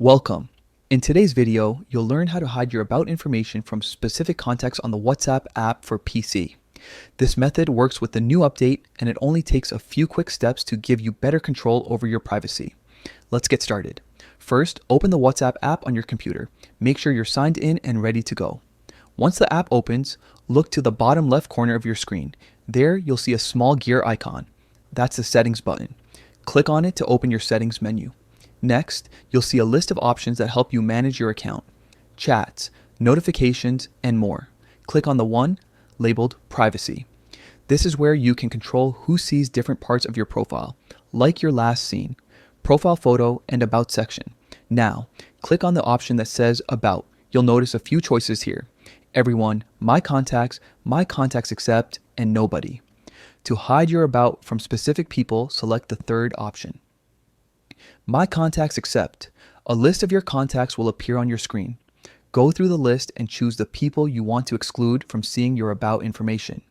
Welcome. In today's video, you'll learn how to hide your about information from specific contacts on the WhatsApp app for PC. This method works with the new update, and it only takes a few quick steps to give you better control over your privacy. Let's get started. First, open the WhatsApp app on your computer. Make sure you're signed in and ready to go. Once the app opens, look to the bottom left corner of your screen. There, you'll see a small gear icon. That's the settings button. Click on it to open your settings menu. Next, you'll see a list of options that help you manage your account: chats, notifications, and more. Click on the one labeled Privacy. This is where you can control who sees different parts of your profile, like your last seen, profile photo, and about section. Now, click on the option that says About. You'll notice a few choices here: Everyone, My Contacts Except, and Nobody. To hide your about from specific people, select the third option. My Contacts Except. A list of your contacts will appear on your screen. Go through the list and choose the people you want to exclude from seeing your about information.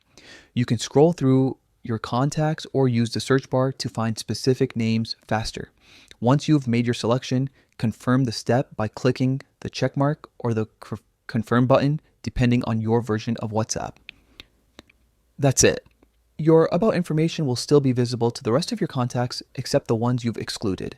You can scroll through your contacts or use the search bar to find specific names faster. Once you've made your selection, confirm the step by clicking the check mark or the confirm button, depending on your version of WhatsApp. That's it. Your about information will still be visible to the rest of your contacts except the ones you've excluded.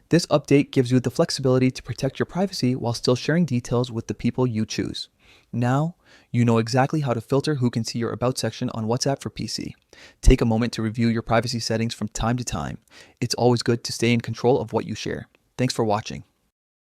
This update gives you the flexibility to protect your privacy while still sharing details with the people you choose. Now, you know exactly how to filter who can see your about section on WhatsApp for PC. Take a moment to review your privacy settings from time to time. It's always good to stay in control of what you share. Thanks for watching.